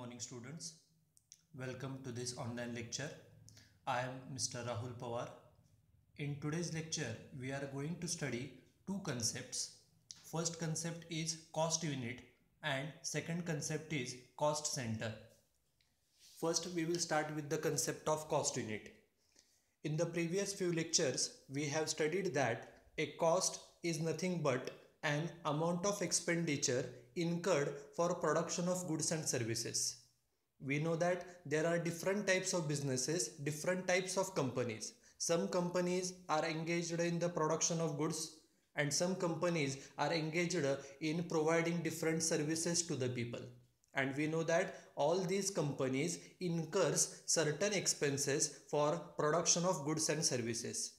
morning, students. Welcome to this online lecture. I am Mr. Rahul Pawar. In today's lecture, we are going to study two concepts. First concept is cost unit and second concept is cost center. First, we will start with the concept of cost unit. In the previous few lectures, we have studied that a cost is nothing but an amount of expenditure incurred for production of goods and services. We know that there are different types of businesses, different types of companies. Some companies are engaged in the production of goods and some companies are engaged in providing different services to the people. And we know that all these companies incurs certain expenses for production of goods and services,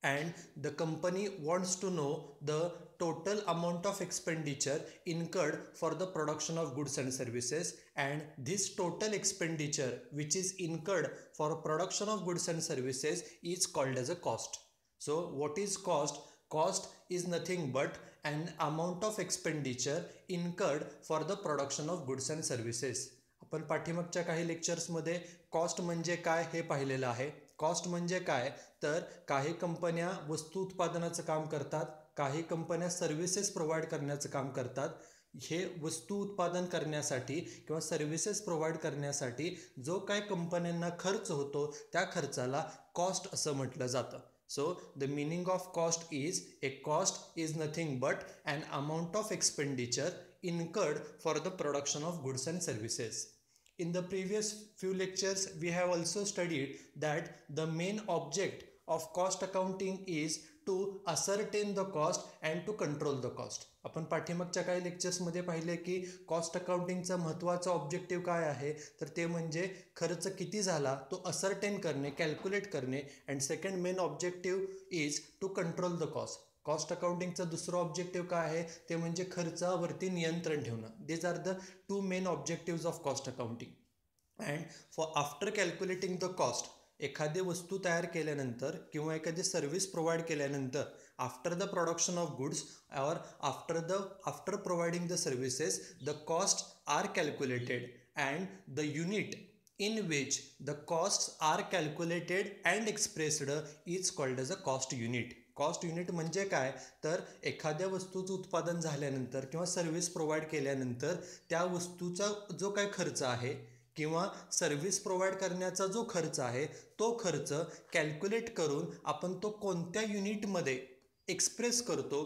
and the company wants to know the total amount of expenditure incurred for the production of goods and services, and this total expenditure which is incurred for production of goods and services is called as a cost. So what is cost? Cost is nothing but an amount of expenditure incurred for the production of goods and services. आपण पाठीमागच्या काही लेक्चर्समध्ये cost म्हणजे काय हे पाहिलेलं आहे. Cost म्हणजे काय तर काही कंपन्या वस्तू उत्पादनाचं काम करतात, काही कंपन्या सर्व्हिसेस प्रोव्हाइड करण्याचं काम करतात. हे वस्तू उत्पादन करण्यासाठी किंवा सर्व्हिसेस प्रोव्हाइड करण्यासाठी जो काय कंपन्यांना खर्च होतो त्या खर्चाला कॉस्ट असं म्हटलं जातं. So the meaning of cost is a cost is nothing but an amount of expenditure incurred for the production of goods and services. In the previous few lectures, we have also studied that the main object of cost accounting is to ascertain the cost and to control the cost. आपण पाठीमागच्या काही लेक्चर्समध्ये पाहिले की cost अकाउंटिंगचा महत्त्वाचा objective काय आहे तर ते म्हणजे खर्च किती झाला तो असर्टेन करणे, कॅल्क्युलेट करणे. And second main objective is to control the cost. Cost अकाउंटिंगचा दुसरा ऑब्जेक्टिव्ह काय आहे ते म्हणजे खर्चावरती नियंत्रण ठेवणं. These are the two main objective of cost accounting. And for after calculating the cost, एखादी वस्तू तयार केल्यानंतर किंवा एखादी सर्व्हिस प्रोव्हाइड केल्यानंतर after the production of goods or after providing the services, the costs are calculated and the unit in which the costs are calculated and expressed is called as a cost unit. Cost unit म्हणजे काय तर एखाद्या वस्तूचं उत्पादन झाल्यानंतर किंवा service provide केल्यानंतर त्या वस्तूचा जो काय खर्च आहे किंवा सर्व्हिस प्रोव्हाइड करण्याचा जो खर्च आहे तो खर्च कॅल्क्युलेट करून आपण तो कोणत्या युनिटमध्ये एक्सप्रेस करतो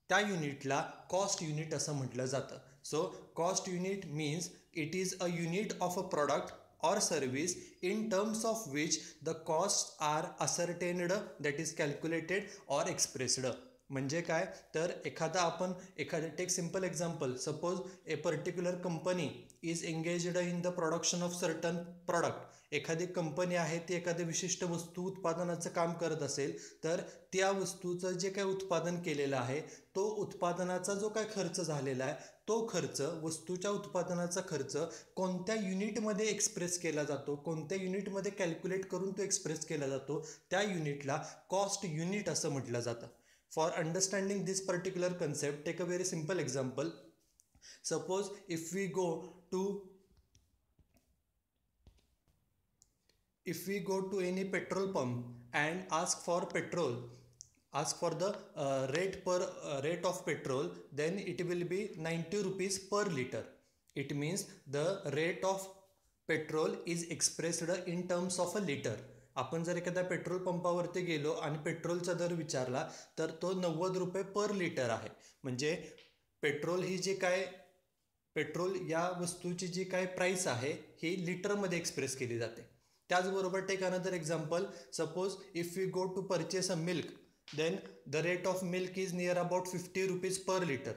त्या युनिटला कॉस्ट युनिट असं म्हटलं जातं. So cost unit means it is a unit of a product or service in terms of which the costs are ascertained, that is calculated or expressed. म्हणजे काय तर एखादा take simple example. Suppose a particular company is engaged in the production of certain product. एखादी company आहे ती एखाद्या विशिष्ट वस्तू उत्पादनाचं काम करत असेल तर त्या वस्तूचं जे काय उत्पादन केलेलं आहे तो उत्पादनाचा जो काय खर्च झालेला आहे तो खर्च, वस्तूच्या उत्पादनाचा खर्च कोणत्या युनिटमध्ये एक्सप्रेस केला जातो, कोणत्या युनिटमध्ये कॅल्क्युलेट करून तो एक्सप्रेस केला जातो त्या युनिटला कॉस्ट युनिट असं म्हटलं जातं. For understanding this particular concept, take a very simple example. Suppose if we go to any petrol pump and ask for the rate of petrol, then it will be 90 rupees per liter. It means the rate of petrol is expressed in terms of a liter. आपण जर एखाद्या petrol पंपावरती गेलो आणि पेट्रोलचा दर विचारला तर तो 90 रुपये पर लिटर आहे. म्हणजे पेट्रोल या वस्तूची जी काय प्राइस आहे ही लिटरमध्ये एक्सप्रेस केली जाते. त्याचबरोबर take another example. Suppose if we go to purchase a milk, then the rate of milk is near about 50 rupees per litre.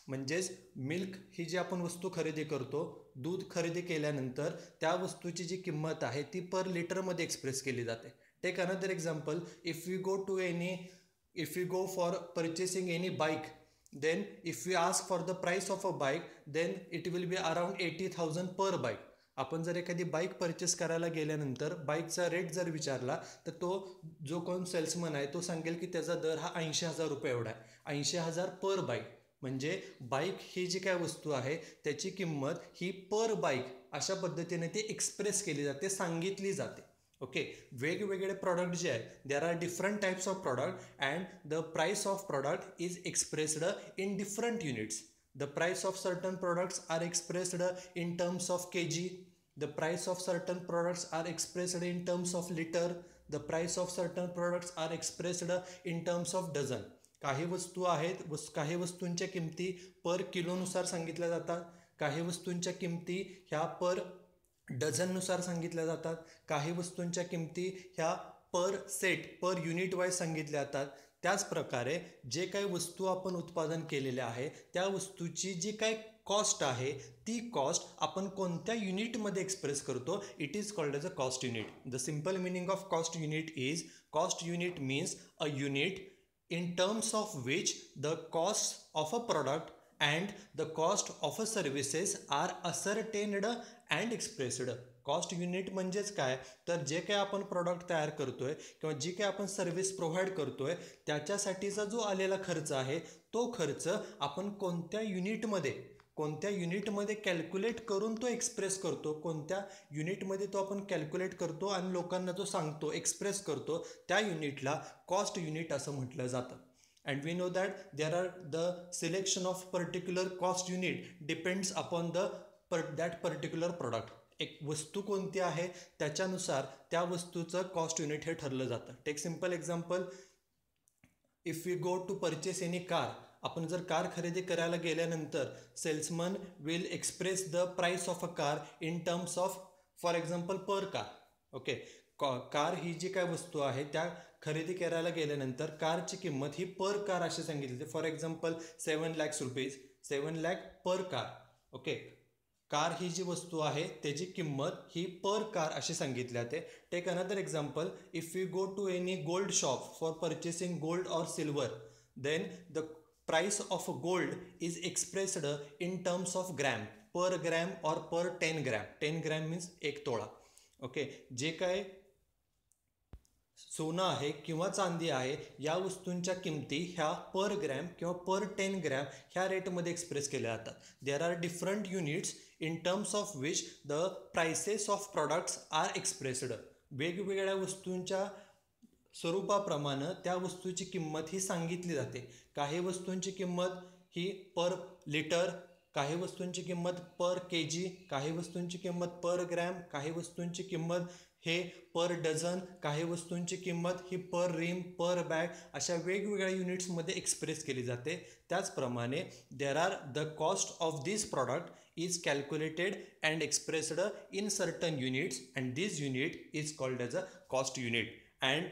म्हणजेच मिल्क ही जी आपण वस्तू खरेदी करतो, दूध खरेदी केल्यानंतर त्या वस्तूची जी किंमत आहे ती पर लिटरमध्ये एक्सप्रेस केली जाते. Take another example. If you go for purchasing any bike, then if you ask for the price of a bike, then it will be around 80,000 per bike. आपण जर एखादी बाईक परचेस करायला गेल्यानंतर बाईकचा रेट जर विचारला तर तो जो कोण सेल्समन आहे तो सांगेल की त्याचा दर हा 80,000 रुपये एवढा आहे. 80,000 पर बाईक. म्हणजे बाईक ही जी काय वस्तू आहे त्याची किंमत ही पर बाईक अशा पद्धतीने ती एक्सप्रेस केली जाते, सांगितली जाते. ओके, वेगवेगळे प्रॉडक्ट जे आहे देर are different types of product and the price of product is expressed in different units. The price of certain products are expressed in terms of kg. The price of certain products are expressed in terms of liter. The price of certain products are expressed in terms of dozen. काही वस्तू आहेत, काही वस्तूंच्या किमती पर किलोनुसार सांगितल्या जातात, काही वस्तूंच्या किमती ह्या पर डझननुसार सांगितल्या जातात, काही वस्तूंच्या किमती ह्या पर सेट पर युनिट वाईज सांगितल्या जातात. त्याच प्रकारे जे काही वस्तू आपण उत्पादन केलेले आहे त्या वस्तूची जी काही कॉस्ट आहे ती कॉस्ट आपण कोणत्या युनिटमध्ये एक्सप्रेस करतो, it is called as a cost unit. The simple meaning of cost unit is cost unit means a unit in terms of which the cost of a product and the cost of a services are ascertained and expressed. Cost unit म्हणजेच काय, तर जे काही आपण product तयार करतोय किंवा जी काही आपण सर्व्हिस प्रोव्हाइड करतोय त्याच्यासाठीचा जो आलेला खर्च आहे तो खर्च आपण कोणत्या युनिटमध्ये कॅल्क्युलेट करून तो एक्सप्रेस करतो, कोणत्या युनिटमध्ये तो आपण कॅल्क्युलेट करतो आणि लोकांना जो सांगतो एक्सप्रेस करतो त्या युनिटला कॉस्ट युनिट असं म्हटलं जातं. And we know that there are the selection of particular cost unit depends upon that particular product. एक वस्तू कोणती आहे त्याच्यानुसार त्या वस्तूचं कॉस्ट युनिट हे ठरलं जातं. Take simple example, if we go to purchase any car, आपण जर कार खरेदी करायला गेल्यानंतर salesman will express the price of a car in terms of for example per car. Okay, car ही जी काय वस्तू आहे त्या खरेदी करायला गेल्यानंतर कारची किंमत ही पर कार अशी सांगितली. For example 7 lakhs rupees, 7 lakh per car. Okay, car ही जी वस्तू आहे त्याची किंमत ही पर कार अशी सांगितली जाते. Take another example, if you go to any gold shop for purchasing gold or silver, then the price of gold is expressed in terms of gram, per gram or per 10 gram. 10 gram means 1 तोळा. Okay, जे काय सोनं आहे किंवा चांदी आहे या वस्तूंच्या किमती ह्या पर ग्रॅम किंवा पर 10 ग्रॅम ह्या रेटमध्ये एक्सप्रेस केल्या जातात. There are different units in terms of which the prices of products are expressed. वेगवेगळ्या वस्तूंच्या स्वरूपाप्रमाणे त्या वस्तूची किंमत ही सांगितली जाते. काही वस्तूंची किंमत ही पर लिटर, काही वस्तूंची किंमत पर केजी, काही वस्तूंची किंमत पर ग्रॅम, काही वस्तूंची किंमत हे पर डझन, काही वस्तूंची किंमत ही पर रिम, पर बॅग अशा वेगवेगळ्या युनिट्समध्ये एक्सप्रेस केली जाते. त्याचप्रमाणे देर are the cost of this product is calculated and expressed in certain units and this unit is called as a cost unit. And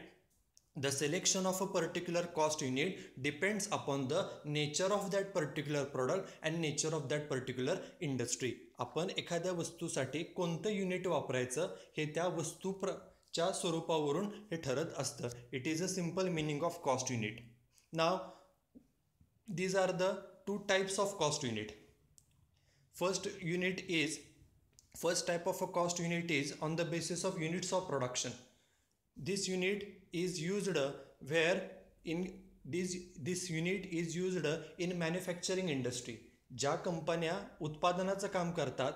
the selection of a particular cost unit depends upon the nature of that particular product and nature of that particular industry. आपण एखाद्या वस्तूसाठी कोणतं unit वापरायचं हे त्या वस्तूच्या स्वरूपावरून हे ठरत असतं. It is a simple meaning of cost unit. Now these are the two types of cost unit. First type of a cost unit is on the basis of units of production. This unit is used where in this unit is used in manufacturing industry. ज्या कंपन्या उत्पादनाचं काम करतात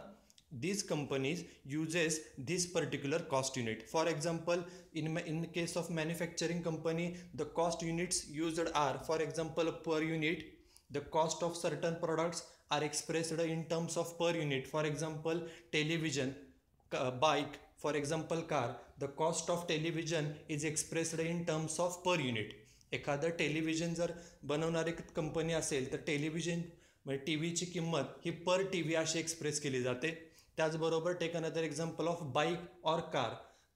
these companies uses this particular cost unit. For example, in case of manufacturing company, the cost units used are, for example, per unit. The cost of certain products are expressed in terms of per unit. For example, television, bike, for example, car. The cost of television is expressed in terms of per unit. एखादं television जर बनवणारी company असेल तर television म्हणजे T व्हीची किंमत ही per T V अशी एक्सप्रेस केली जाते. त्याचबरोबर take another example of bike और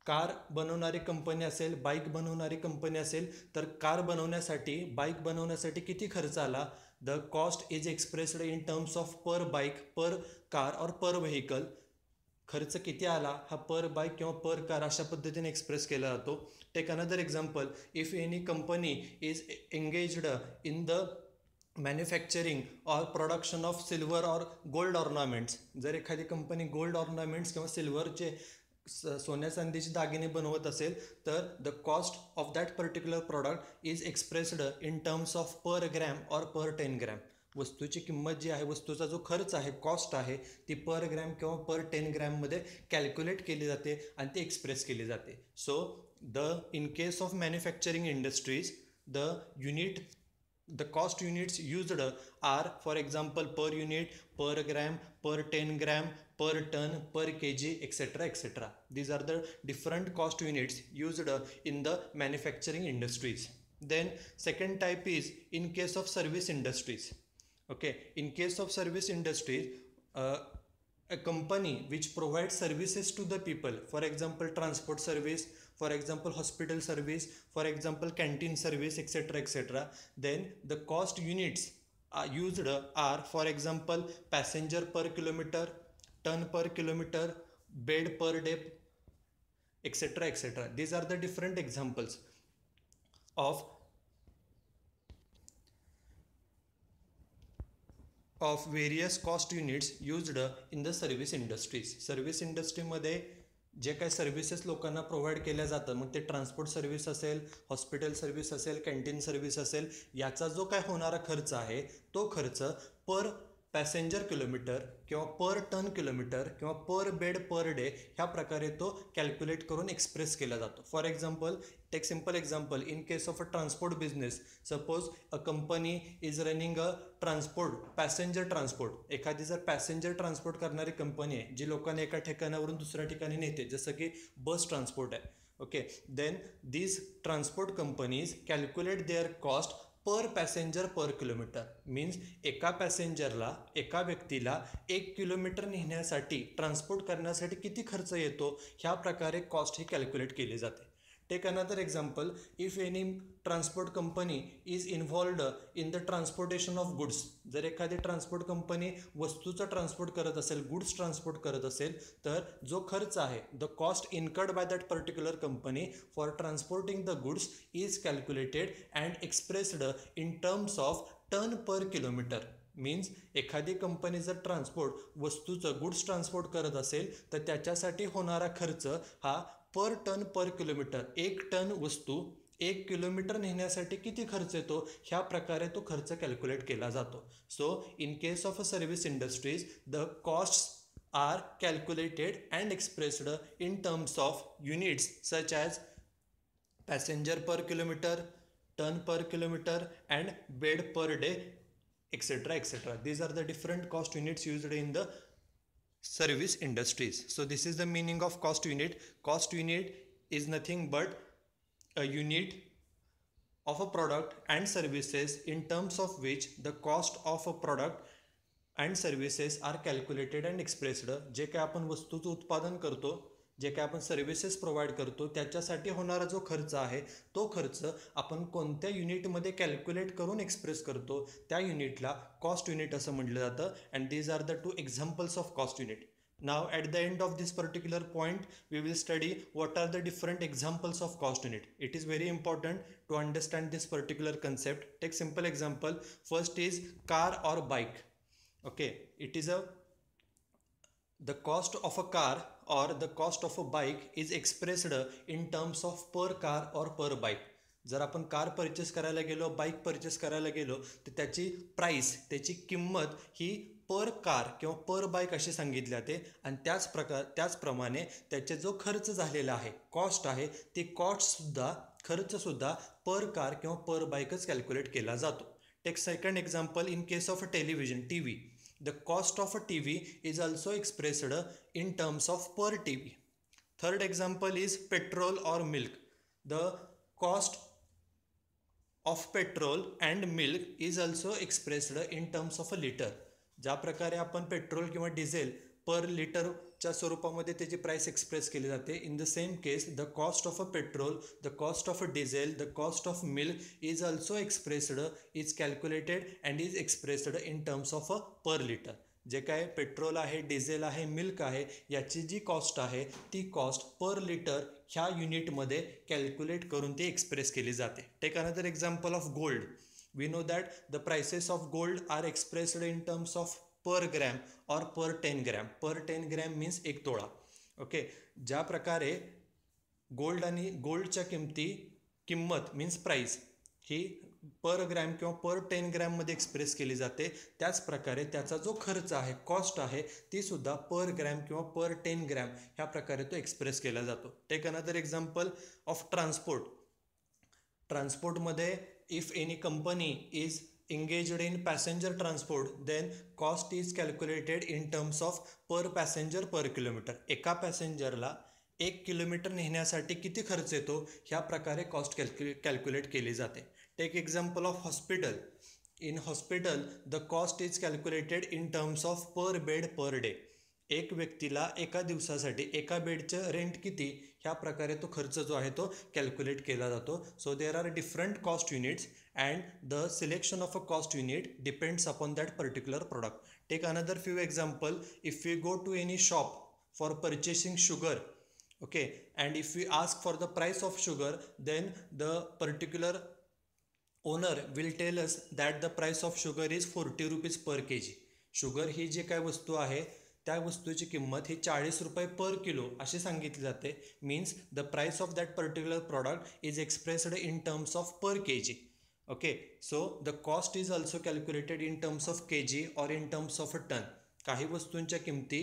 कार बनवणारी कंपनी असेल, बाईक बनवणारी कंपनी असेल तर कार बनवण्यासाठी, बाईक बनवण्यासाठी किती खर्च आला, the cost is expressed in terms of per bike, per car और पर व्हेकल. खर्च किती आला हा पर बाईक किंवा पर कार अशा पद्धतीने एक्सप्रेस केला जातो. Take another example, if any company is engaged in the manufacturing और प्रोडक्शन ऑफ सिल्वर और गोल्ड ऑर्नामेंट्स, जर एखादी कंपनी गोल्ड ऑर्नामेंट्स किंवा सिल्वरचे सोन्या चांदीचे दागिने बनवत असेल तर the cost of that particular product is expressed in terms of per gram or per 10 gram. वस्तूची किंमत जी आहे, वस्तूचा जो खर्च आहे, कॉस्ट आहे, ती पर ग्रॅम किंवा पर 10 ग्रॅममध्ये कॅल्क्युलेट केली जाते आणि ती एक्सप्रेस केली जाते. So in case of manufacturing industries, the cost units used are, for example, per unit, per gram, per 10 gram, per ton, per kg, etc., etc. These are the different cost units used in the manufacturing industries. Then second type is in case of service industries. Okay, in case of service industries, a company which provides services to the people, for example transport service, for example hospital service, for example canteen service, etc., etc., then the cost units used are, for example, passenger per kilometer, ton per kilometer, bed per day, etc., etc. These are the different examples of various cost units used in the service industries. Service इंडस्ट्रीमध्ये जे काही services लोकांना provide केल्या जातात, मग ते transport service असेल, hospital service असेल, कॅन्टीन सर्व्हिस असेल, याचा जो काय होणारा खर्च आहे तो खर्च पर पॅसेंजर किलोमीटर किंवा पर टन किलोमीटर किंवा पर बेड पर डे ह्या प्रकारे तो कॅल्क्युलेट करून एक्सप्रेस केला जातो. For example, take simple example, in case of a transport business, suppose a company is running a transport, passenger transport. एखादी जर पॅसेंजर ट्रान्सपोर्ट करणारी कंपनी आहे जी लोकांना एका ठिकाणावरून दुसऱ्या ठिकाणी नेते, जसं की बस ट्रान्सपोर्ट आहे. Okay, then these transport companies calculate their cost per passenger per kilometre. Means एका पॅसेंजरला, एका व्यक्तीला 1 किलोमीटर नेण्यासाठी, ट्रान्सपोर्ट करण्यासाठी किती खर्च येतो, ह्या प्रकारे कॉस्ट ही कॅल्क्युलेट केली जाते. Take another example, if any transport company is involved in the transportation of goods. जर एखादी ट्रान्सपोर्ट कंपनी वस्तूचं ट्रान्सपोर्ट करत असेल, गुड्स ट्रान्सपोर्ट करत असेल, तर जो खर्च आहे, the cost incurred by that particular company for transporting the goods is calculated and expressed in terms of ton per kilometre. Means एखादी कंपनी जर ट्रान्सपोर्ट, वस्तूचं गुड्स ट्रान्सपोर्ट करत असेल, तर त्याच्यासाठी होणारा खर्च हा per ton per kilometre, 1 ton वस्तू 1 किलोमीटर नेण्यासाठी किती खर्च येतो, ह्या प्रकारे तो खर्च कॅल्क्युलेट केला जातो. So in case of a service industries, the costs are calculated and expressed in terms of units such as passenger per kilometre, ton per kilometer, and bed per day, etc., etc. These are the different cost units used in the service industries. So this is the meaning of cost unit. Cost unit is nothing but a unit of a product and services in terms of which the cost of a product and services are calculated and expressed. जे काय आपण वस्तूचं उत्पादन करतो, जे काय आपण services provide करतो, त्याच्यासाठी होणारा जो खर्च आहे तो खर्च आपण कोणत्या युनिटमध्ये कॅल्क्युलेट करून एक्सप्रेस करतो, त्या युनिटला कॉस्ट युनिट असं म्हटलं जातं. And these are the 2 examples of cost unit. Now at the end of this particular point, we will study what are the different examples of cost unit. It is very important to understand this particular concept. Take simple example. First is car or bike. Okay, it is the cost of a car or the cost of a bike is expressed in terms of per car or per bike. जर आपण car purchase करायला गेलो, bike purchase करायला गेलो, तर त्याची price, त्याची किंमत ही पर कार किंवा पर बाईक अशी सांगितली जाते. आणि त्याचप्रमाणे त्याचे जो खर्च झालेला आहे, कॉस्ट आहे, ते कॉस्टसुद्धा, खर्चसुद्धा पर कार किंवा पर बाईकच कॅल्क्युलेट केला जातो. Take second example, in case of a television, TV. The cost of a TV is also expressed in terms of per TV. Third example is petrol or milk. The cost of petrol and milk is also expressed in terms of a liter. ज्या प्रकारे आपण petrol किंवा diesel पर लिटरच्या स्वरूपामध्ये त्याची price express केली जाते, in the same case the cost of a petrol, the cost of a diesel, the cost of milk is also expressed, is calculated and is expressed in terms of a per litre. जे काय petrol आहे, diesel आहे, milk आहे, याची जी cost आहे ती cost per litre ह्या युनिटमध्ये कॅल्क्युलेट करून ती एक्सप्रेस केली जाते. Take another example of gold. We know that the prices of gold are expressed in terms of per gram or per 10 gram. Per 10 gram means 1 तोळा. Okay, ज्या प्रकारे gold आणि गोल्डच्या किंमत मीन्स प्राईस ही पर ग्रॅम किंवा पर 10 ग्रॅममध्ये एक्सप्रेस केली जाते. त्याच प्रकारे त्याचा जो खर्च आहे, कॉस्ट आहे, ती सुद्धा पर ग्रॅम किंवा पर 10 ग्रॅम ह्या प्रकारे तो एक्सप्रेस केला जातो. Take another example of transport. ट्रान्सपोर्टमध्ये if any company is engaged in passenger transport, then cost is calculated in terms of per passenger per kilometer. एका पॅसेंजरला 1 किलोमीटर नेण्यासाठी किती खर्च येतो ह्या प्रकारे कॉस्ट कॅल्क्युलेट केली जाते. Take example of hospital. In hospital the cost is calculated in terms of per bed per day. एक व्यक्तीला एका दिवसासाठी एका बेडचं रेंट किती ह्या प्रकारे तो खर्च जो आहे तो कॅल्क्युलेट केला जातो. So there are different cost units and the selection of a cost unit depends upon that particular product. Take another few example. If we go to any shop for purchasing sugar, okay, and if we ask for the price of sugar, then the particular owner will tell us that the price of sugar is 40 rupees per kg. Sugar ही जे काय वस्तू आहे त्या वस्तूची किंमत ही 40 रुपये पर kilo अशी सांगितली जाते. Means the price of that particular product is expressed in terms of per K G. Okay, so the cost is also calculated in terms of K G or in terms of a ton. काही वस्तूंच्या किमती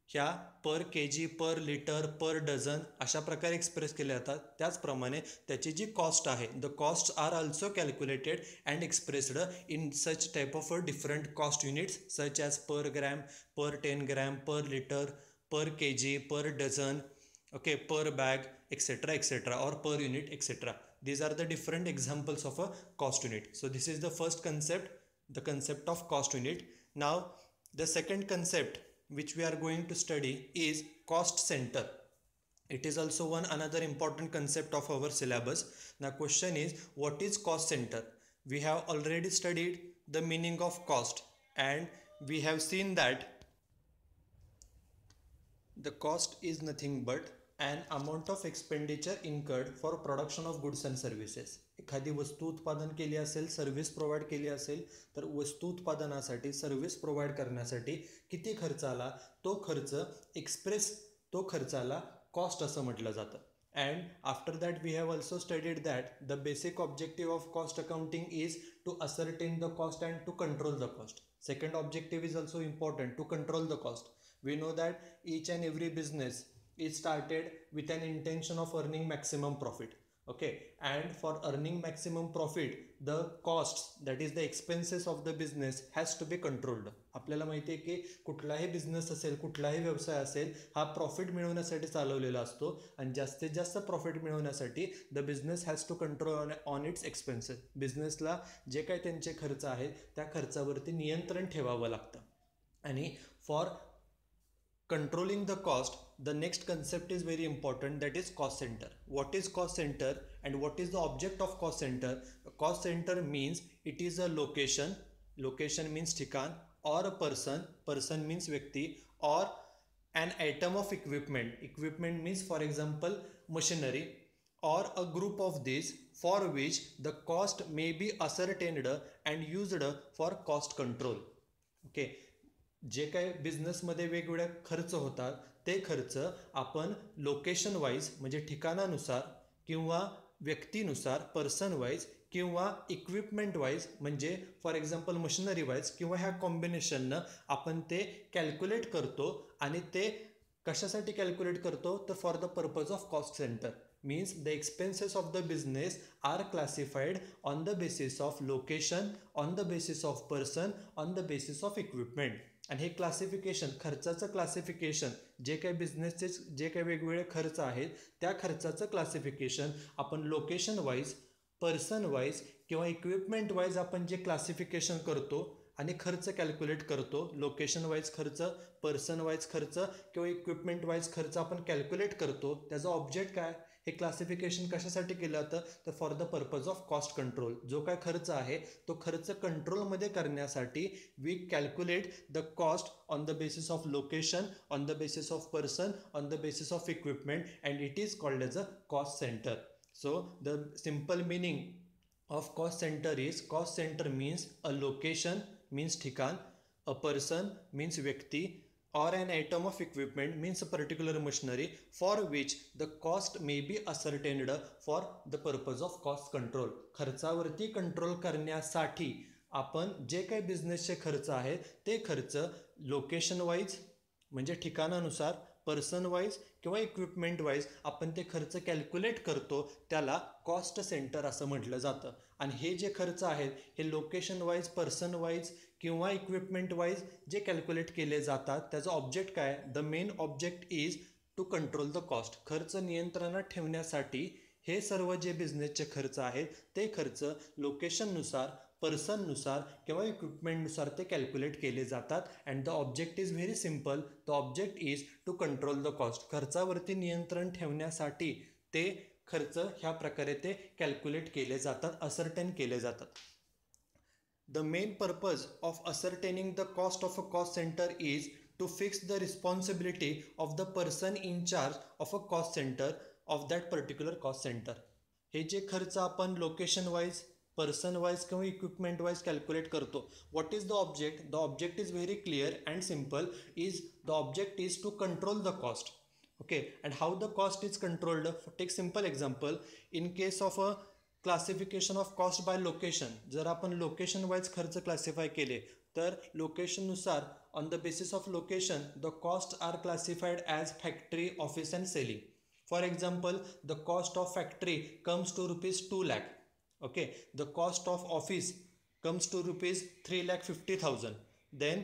ह्या पर K G, पर litre, पर dozen अशा प्रकारे express केल्या जातात. त्याचप्रमाणे त्याची जी कॉस्ट आहे, the cost are also calculated and expressed in such type of different cost units such as per gram, per 10 gram, per litre, per K G, per dozen, okay, per bag, etcetera etcetera, or per unit etcetera. These are the different examples of a cost unit. So this is the first concept, the concept of cost unit. Now the second concept which we are going to study is cost center. It is also one another important concept of our syllabus. Now question is, what is cost center? We have already studied the meaning of cost and we have seen that the cost is nothing but an amount of expenditure incurred for production of goods and services. एखादी वस्तू उत्पादन केली असेल, service provide केली असेल, तर वस्तू उत्पादनासाठी, सर्व्हिस प्रोव्हाइड करण्यासाठी किती खर्च आला तो खर्च तो खर्चाला कॉस्ट असं म्हटलं जातं. And after that we have also studied that the basic objective of cost accounting is to ascertain the cost and to control the cost. Second objective is also important, to control the cost. We know that each and every business is started with an intention of earning maximum profit. Okay, and for earning maximum profit, the costs, that is the expenses of the business, has to be controlled. आपल्याला माहिती आहे की कुठलाही business असेल, कुठलाही व्यवसाय असेल, हा प्रॉफिट मिळवण्यासाठी चालवलेला असतो आणि जास्तीत जास्त प्रॉफिट मिळवण्यासाठी the business has to control on its expenses. बिझनेसला जे काही त्यांचे खर्च आहेत त्या खर्चावरती नियंत्रण ठेवावं लागतं. आणि for controlling the cost, the next concept is very important, that is cost center. What is cost center and what is the object of cost center? Cost center means it is a location means ठिकाण, or a person means व्यक्ती, or an item of equipment means for example machinery, or a group of these for which the cost may be ascertained and used for cost control. Okay, जे काही बिझनेसमध्ये वेगवेगळे खर्च होतात ते खर्च आपण लोकेशन वाईज म्हणजे ठिकाणानुसार किंवा व्यक्तीनुसार पर्सन वाईज किंवा इक्विपमेंट वाईज म्हणजे फॉर एक्झाम्पल मशिनरी वाईज किंवा ह्या कॉम्बिनेशननं आपण ते कॅल्क्युलेट करतो. आणि ते कशासाठी कॅल्क्युलेट करतो तर for the purpose of cost centre. Means the expenses of the business are classified on the basis of location, on the basis of person, on the basis of equipment. आणि हे classification, खर्चाचं classification, जे काही बिझनेसचे जे काही वेगवेगळे खर्च आहेत त्या खर्चाचं क्लासिफिकेशन आपण लोकेशन वाईज, पर्सन वाईज किंवा इक्विपमेंट वाईज आपण जे क्लासिफिकेशन करतो आणि खर्च कॅल्क्युलेट करतो. लोकेशन वाईज खर्च, पर्सन वाईज खर्च किंवा इक्विपमेंट वाईज खर्च आपण कॅल्क्युलेट करतो. त्याचा ऑब्जेक्ट काय, हे क्लासिफिकेशन कशासाठी केलं जातं तर for the purpose of cost control. जो काय खर्च आहे तो खर्च कंट्रोलमध्ये करण्यासाठी we calculate the cost on the basis of location, on the basis of person, on the basis of equipment, and it is called as a cost center. So the simple meaning of cost center is, cost center means a location means ठिकाण, a person means व्यक्ती, or an item of equipment means a particular machinery for which the cost may be ascertained for the purpose of cost control. खर्चावरती control करण्यासाठी आपण जे काही बिझनेसचे खर्च आहेत ते खर्च लोकेशन वाईज म्हणजे ठिकाणानुसार, पर्सन वाईज किंवा इक्विपमेंट वाईज आपण ते खर्च कॅल्क्युलेट करतो, त्याला कॉस्ट सेंटर असं म्हटलं जातं. आणि हे जे खर्च आहेत हे लोकेशन वाईज, पर्सन वाईज किंवा इक्विपमेंट वाईज जे कॅल्क्युलेट केले जातात त्याचं ऑब्जेक्ट काय? The main object is to control the cost. खर्च नियंत्रणात ठेवण्यासाठी हे सर्व जे बिझनेसचे खर्च आहेत ते खर्च लोकेशननुसार, पर्सननुसार किंवा इक्विपमेंटनुसार ते कॅल्क्युलेट केले जातात. And the object is very simple. The object is to control the cost. खर्चावरती नियंत्रण ठेवण्यासाठी ते खर्च ह्या प्रकारे ते कॅल्क्युलेट केले जातात, असर्टेन केले जातात. The main purpose of ascertaining the cost of a cost centre is to fix the responsibility of the person in charge of a cost center of that particular cost center. हे जे खर्च आपण location wise, person wise किंवा equipment wise calculate करतो, what is the object? The object is very clear and simple. The object is to control the cost. Okay, and how the cost is controlled? Take simple example. In case of a classification of cost by location, जर आपण location wise खर्च classify केले तर location नुसार on the basis of location the cost are classified as factory, office and selling. For example, the cost of factory comes to ₹2 lakh. Okay, the cost of office comes to ₹3,50,000. Then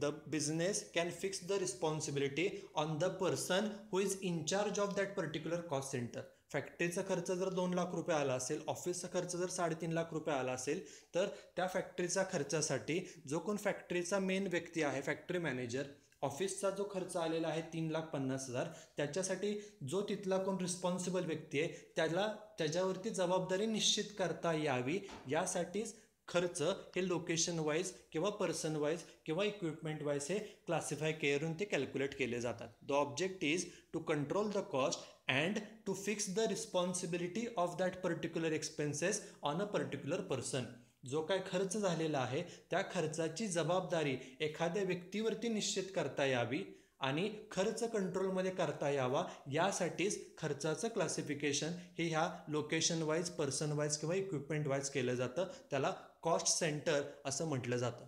the business can fix the responsibility on the person who is in charge of that particular cost center. फॅक्टरीचा खर्च जर ₹2,00,000 आला असेल, ऑफिसचा खर्च जर ₹3.5 आला असेल, तर त्या फॅक्टरीचा खर्चासाठी जो कोण फॅक्टरीचा मेन व्यक्ती आहे, फॅक्टरी मॅनेजर, ऑफिसचा जो खर्च आलेला आहे ₹3,50,000, त्याच्यासाठी जो तिथला कोण रिस्पॉन्सिबल व्यक्ती आहे त्याच्यावरती जबाबदारी निश्चित करता यावी, यासाठीच खर्च हे लोकेशन वाईज किंवा पर्सन वाईज किंवा इक्विपमेंट वाईज हे क्लासिफाय करून ते कॅल्क्युलेट केले जातात. The object is to control the cost and to fix the responsibility of that particular expenses on a particular person. जो काय खर्च झालेला आहे त्या खर्चाची जबाबदारी एखाद्या व्यक्तीवरती निश्चित करता यावी आणि खर्च कंट्रोलमध्ये करता यावा, यासाठीच खर्चाचं क्लासिफिकेशन हे ह्या लोकेशन वाईज, पर्सन वाईज किंवा इक्विपमेंट वाईज केलं जातं. त्याला कॉस्ट सेंटर असं म्हटलं जातं.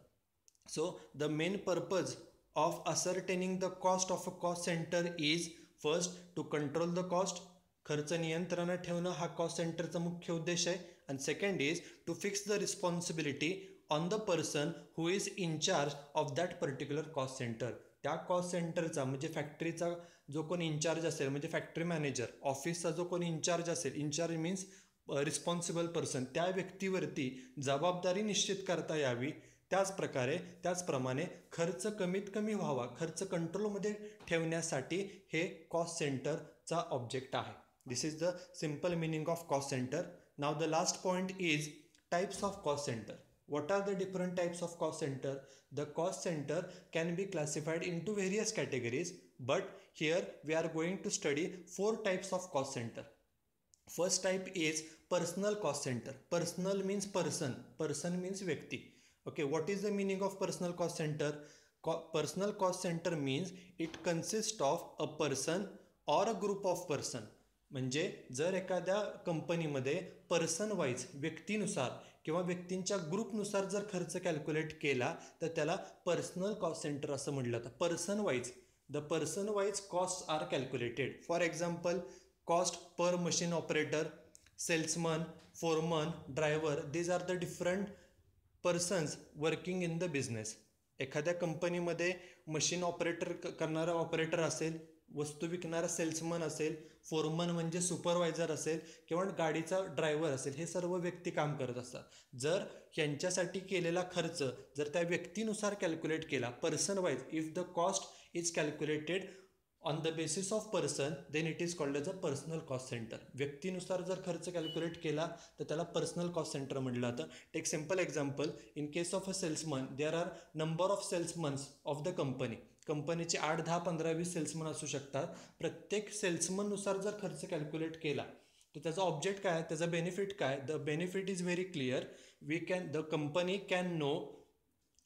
So the main purpose of ascertaining the cost of a cost centre is first to control the cost. खर्च नियंत्रणात ठेवणं हा कॉस्ट सेंटरचा मुख्य उद्देश आहे. And second is to fix the responsibility on the person who is in charge of that particular cost center. त्या cost सेंटरचा म्हणजे फॅक्टरीचा जो कोण इन्चार्ज असेल म्हणजे फॅक्टरी मॅनेजर, ऑफिसचा जो कोण इन्चार्ज असेल, इन्चार्ज मीन्स रिस्पॉन्सिबल पर्सन, त्या व्यक्तीवरती जबाबदारी निश्चित करता यावी. त्याचप्रमाणे खर्च कमीत कमी व्हावा, खर्च कंट्रोलमध्ये ठेवण्यासाठी हे कॉस्ट सेंटरचा ऑब्जेक्ट आहे. This is the simple meaning of cost centre. Now the last point is types of cost centre. What are the different types of cost center? The cost center can be classified into various categories, but here we are going to study 4 types of cost center. First type is personal cost center. Personal means person. Person means व्यक्ती. Okay, what is the meaning of personal cost center? Personal cost center means it consists of a person or a group of person. म्हणजे जर एखाद्या कंपनीमध्ये person wise, व्यक्तीनुसार किंवा व्यक्तींच्या ग्रुपनुसार जर खर्च calculate केला तर त्याला पर्सनल कॉस्ट सेंटर असं म्हटलं जातं. Person wise, the person wise cost are calculated. For example, cost per machine operator, salesman, foreman, driver, these are the different persons working in the business. एखाद्या कंपनीमध्ये मशीन ऑपरेटर करणारा operator असेल, वस्तू विकणारा salesman असेल, फोरमन म्हणजे supervisor असेल किंवा गाडीचा ड्रायव्हर असेल, हे सर्व व्यक्ती काम करत असतात. जर यांच्यासाठी केलेला खर्च जर त्या व्यक्तीनुसार कॅल्क्युलेट केला, person wise, if the cost is calculated on the basis of person, then it is called as a personal cost centre. व्यक्तीनुसार जर खर्च कॅल्क्युलेट केला तर त्याला पर्सनल कॉस्ट सेंटर म्हटलं जातं. Take simple example, in case of a salesman, there are number of salesmans of the company. कंपनीचे 8, 10, 15, 20 salesman असू शकतात. प्रत्येक सेल्समननुसार जर खर्च कॅल्क्युलेट केला तर त्याचा ऑब्जेक्ट काय, त्याचा बेनिफिट काय? The benefit is very clear. The company can know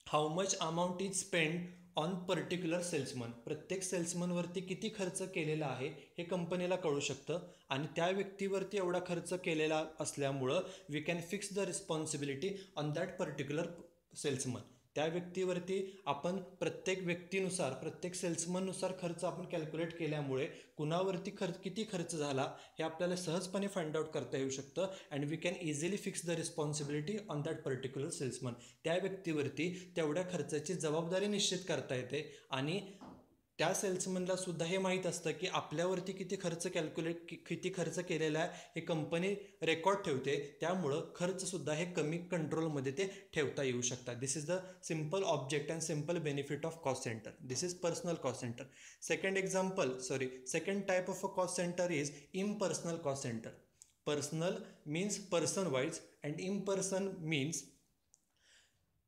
how much amount is spend on particular salesman, प्रत्येक सेल्समनवरती किती खर्च केलेला आहे हे कंपनीला कळू शकतं आणि त्या व्यक्तीवरती एवढा खर्च केलेला असल्यामुळं we can fix the responsibility on that particular salesman. त्या व्यक्तीवरती आपण प्रत्येक व्यक्तीनुसार प्रत्येक सेल्समननुसार खर्च आपण कॅल्क्युलेट केल्यामुळे कुणावरती किती खर्च झाला हे आपल्याला सहजपणे फाइंड आउट करता येऊ शकतं and we can easily fix the responsibility on that particular salesman. त्या व्यक्तीवरती तेवढ्या खर्चाची जबाबदारी निश्चित करता येते आणि त्या सेल्समनला सुद्धा हे माहीत असतं की आपल्यावरती किती खर्च केलेला आहे हे कंपनी रेकॉर्ड ठेवते, त्यामुळं खर्चसुद्धा हे कमी कंट्रोलमध्ये ते ठेवता येऊ शकतात. This is the simple object and simple benefit of cost centre. This is personal cost centre. Second type of a cost centre is impersonal cost center. Personal means person wise and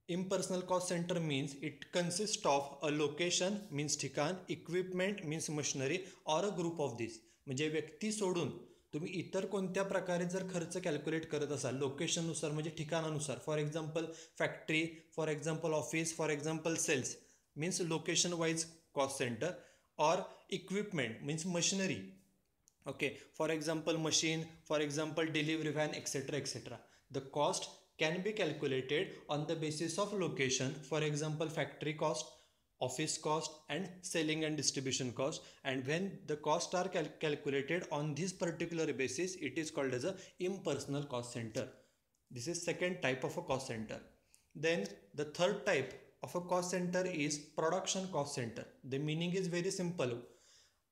impersonal cost center means it consists of a location means ठिकाण, equipment means machinery or a group of these. म्हणजे व्यक्ती सोडून तुम्ही इतर कोणत्या प्रकारे जर खर्च कॅल्क्युलेट करत असाल लोकेशननुसार म्हणजे ठिकाणानुसार, for example factory, for example office, for example sales means location wise cost centre, or equipment means machinery, okay, for example machine, for example delivery van, etc. The cost can be calculated on the basis of location, for example factory cost, office cost and selling and distribution cost, and when the costs are calculated on this particular basis it is called as a impersonal cost center. This is second type of a cost center. Then the third type of a cost center is production cost center. The meaning is very simple.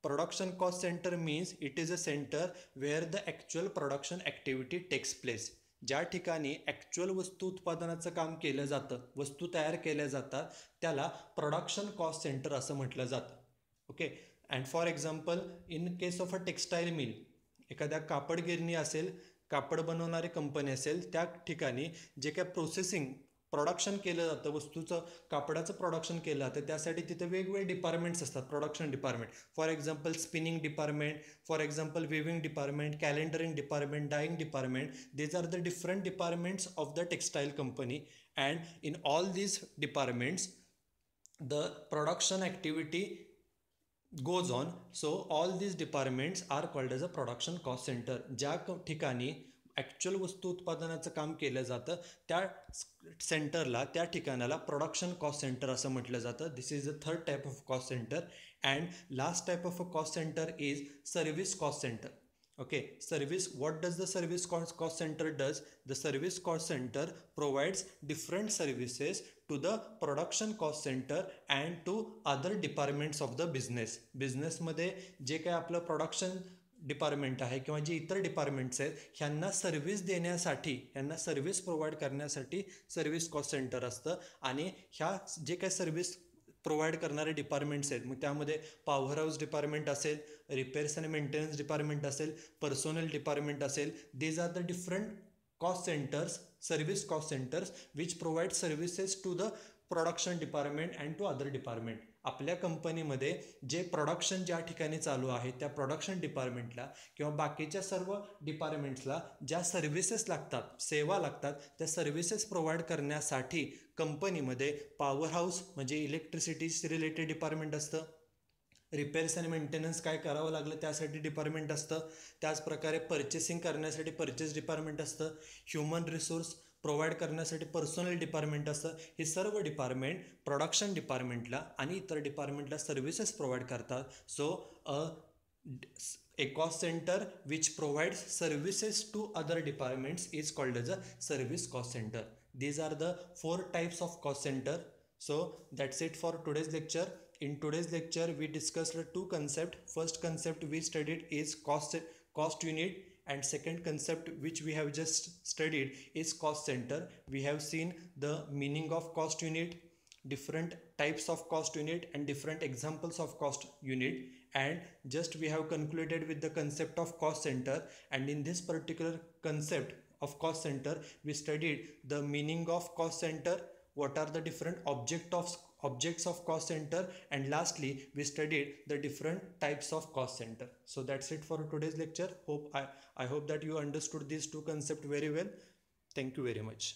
Production cost center means it is a center where the actual production activity takes place. ज्या ठिकाणी actual वस्तू उत्पादनाचं काम केलं जातं, वस्तू तयार केल्या जातात, त्याला प्रोडक्शन कॉस्ट सेंटर असं म्हटलं जातं. Okay, and for example in case of a textile mill, एखाद्या कापड गिरणी असेल, कापड बनवणारी कंपनी असेल, त्या ठिकाणी जे काय प्रोडक्शन केलं जातं, वस्तूचं कापडाचं प्रोडक्शन केलं जातं, त्यासाठी तिथे वेगवेगळे डिपार्टमेंट्स असतात. Production department, for example spinning department, for example weaving department, calendaring department, dyeing department. These are the different departments of the textile company and in all these departments the production activity goes on. So all these departments are called as a production cost center. ज्या ठिकाणी actual वस्तू उत्पादनाचं काम केलं जातं त्या सेंटरला, त्या ठिकाणाला प्रोडक्शन कॉस्ट सेंटर असं म्हटलं जातं. This is the third type of cost centre. And last type of a cost centre is service cost centre. Okay, what does the service cost center does? The service cost center provides different services to the production cost center and to other departments of the business. बिझनेसमध्ये जे काय आपलं production department आहे किंवा जे इतर departments आहेत ह्यांना सर्व्हिस देण्यासाठी, ह्यांना सर्व्हिस प्रोव्हाइड करण्यासाठी सर्व्हिस कॉस्ट सेंटर असतं. आणि ह्या जे काय सर्व्हिस प्रोव्हाइड करणारे डिपार्टमेंट्स आहेत, मग त्यामध्ये पॉवर हाऊस डिपार्टमेंट असेल, रिपेअर्स अँड मेंटेनन्स डिपार्टमेंट असेल, पर्सोनल डिपार्टमेंट असेल. These are the different cost centers, service cost centers which provide services to the production department and to other department. आपल्या कंपनीमध्ये जे प्रोडक्शन ज्या ठिकाणी चालू आहे त्या प्रोडक्शन डिपार्टमेंटला किंवा बाकीच्या सर्व डिपार्टमेंट्सला ज्या सर्व्हिसेस लागतात, सेवा लागतात, त्या सर्व्हिसेस प्रोव्हाइड करण्यासाठी कंपनीमध्ये पॉवर हाऊस म्हणजे इलेक्ट्रिसिटीशी रिलेटेड डिपार्टमेंट असतं, रिपेअर्स आणि मेंटेनन्स काय करावं लागलं त्यासाठी डिपार्टमेंट असतं, त्याचप्रकारे पर्चेसिंग करण्यासाठी पर्चेस डिपार्टमेंट असतं, ह्युमन रिसोर्स प्रोव्हाइड करण्यासाठी पर्सनल डिपार्टमेंट असतं. हे सर्व डिपार्टमेंट प्रोडक्शन डिपार्टमेंटला आणि इतर डिपार्टमेंटला सर्व्हिसेस प्रोव्हाइड करतात. So a cost center which provides services to other departments is called as a service cost center. These are the 4 types of cost center. So that's it for today's lecture. In today's lecture we discussed 2 concepts. First concept we studied is cost unit, and second concept which we have just studied is cost center. We have seen the meaning of cost unit, different types of cost unit and different examples of cost unit, and just we have concluded with the concept of cost center. And in this particular concept of cost center we studied the meaning of cost center, what are the different objects of cost center, and lastly we studied the different types of cost center. So that's it for today's lecture. I hope that you understood these 2 concepts very well. Thank you very much.